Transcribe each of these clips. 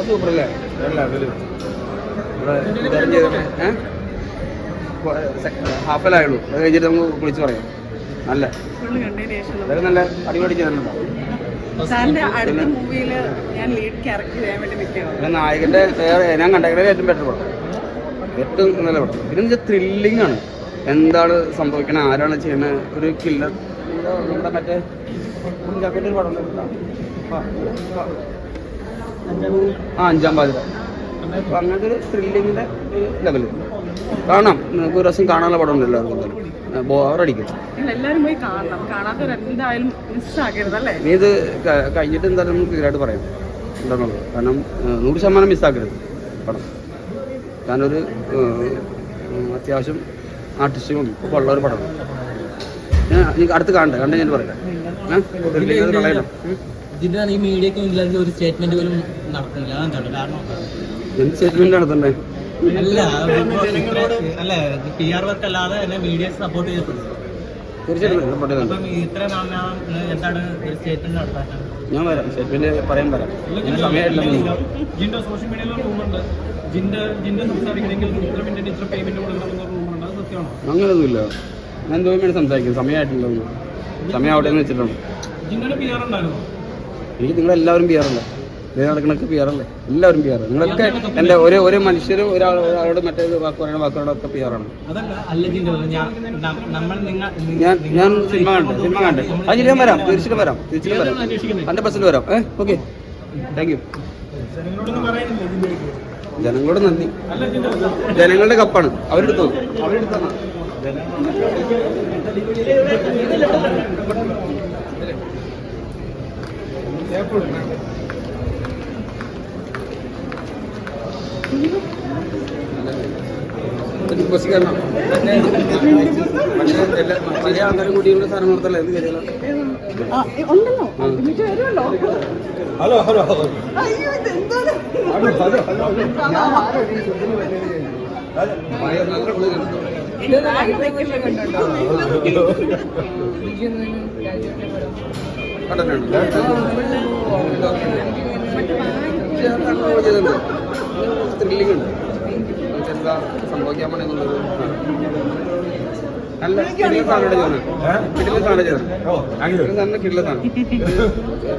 സൂപ്പറല്ലേ ഹാഫലായുള്ളൂ. അത് കഴിഞ്ഞിട്ട് നമുക്ക് വിളിച്ച് പറയാം. നല്ല അതൊക്കെ നല്ല അടിപൊളി ചെയ്തിട്ടുണ്ടോ? നായകന്റെ ഞാൻ കണ്ടേക്കുന്നത് ഏറ്റവും ബെറ്റർ പടം, ഏറ്റവും നല്ല പടം. പിന്നെ ത്രില്ലിംഗ് ആണ്. എന്താണ് സംഭവിക്കണത്, ആരാണ് ചെയ്യുന്നത്, ഒരു കില്ലർ. നമ്മുടെ മറ്റേ ഒരു പടം അഞ്ചാം പാതിര. അപ്പൊ അങ്ങനത്തെ ഒരു ത്രില്ലിങ്ങിന്റെ ലെവല് കാണാം. നമുക്ക് ഒരു ദിവസം കാണാനുള്ള പടം ഉണ്ട് എല്ലാവർക്കും. ബോറടിക്കും. നീ ഇത് കഴിഞ്ഞിട്ട് എന്തായാലും നമുക്ക് ക്ലിയറായിട്ട് പറയാം എന്താണെന്നുള്ളത്. കാരണം 100% മിസ്സാക്കരുത് പടം. കാരണം ഒരു അത്യാവശ്യം ആർട്ടിസ്റ്റും ഒക്കെ ഉള്ള ഒരു പടമാണ്. എനിക്ക് അടുത്ത് കാണണ്ടേ, കണ്ടേ ഞാൻ പറയാം. ഈ മീഡിയക്ക് മുന്നിൽ ഒരു സ്റ്റേറ്റ്മെന്റ് പോലും നടത്തുന്നില്ല. എന്ത് സ്റ്റേറ്റ്മെന്റ് നടത്തണ്ടേ? അല്ല PR വർക്ക് അല്ലാതെ എന്നെ മീഡിയ സപ്പോർട്ട് ചെയ്തിട്ടുണ്ട്. തീർച്ചയായിട്ടും എന്താണ് ഒരു സ്റ്റേറ്റ്മെന്റ് നടത്താൻ? ഞാൻ വരാം, സ്റ്റേറ്റ്മെന്റ് പറയാൻ വരാം. സമയമായിട്ടില്ല. സോഷ്യൽ മീഡിയയിൽ റൂമുണ്ട്, അങ്ങനൊന്നുമില്ല. ഞാൻ എന്തോ വേണ്ടി സംസാരിക്കും. സമയമായിട്ടില്ല, സമയം അവിടെ നിന്ന് വെച്ചിട്ടുണ്ട്. എനിക്ക് നിങ്ങളെല്ലാവരും PR അല്ലേ, നടക്കണൊക്കെ PR അല്ലേ, എല്ലാവരും PR. നിങ്ങളൊക്കെ എൻ്റെ ഒരു മനുഷ്യർ ഒരാളോട് മറ്റേ വാക്ക് പറയുന്ന വാക്കുകളൊക്കെ PR ആണ്. ഞാൻ സിനിമ കണ്ടേ അത് ഞാൻ വരാം, തീർച്ചയായിട്ടും വരാം 100% വരാം. Okay, thank you. ജനങ്ങളോട് നന്ദി. ജനങ്ങളുടെ കപ്പാണ്, അവരെടുത്തോ. പഴയ ആൾക്കാരും കൂടിയുള്ള സാധനം നടത്തല്ലേ എന്ന് കരുതല. ഹലോ ഹലോ ത്രില്ലിംഗ് ഉണ്ട്. എന്താ സംഭവിക്കാൻ പോണെന്നുള്ളത് നല്ല കിടില സാധനം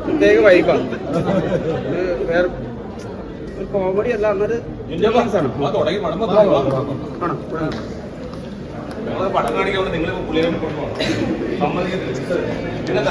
പ്രത്യേക വൈബാണ്. വേറെ ഒരു കോമഡി അല്ല, എന്നൊരു ആണ്. പടം കാണിക്കാൻ നിങ്ങൾ പുള്ളിയെ സമ്മതിക്കത്തില്ല.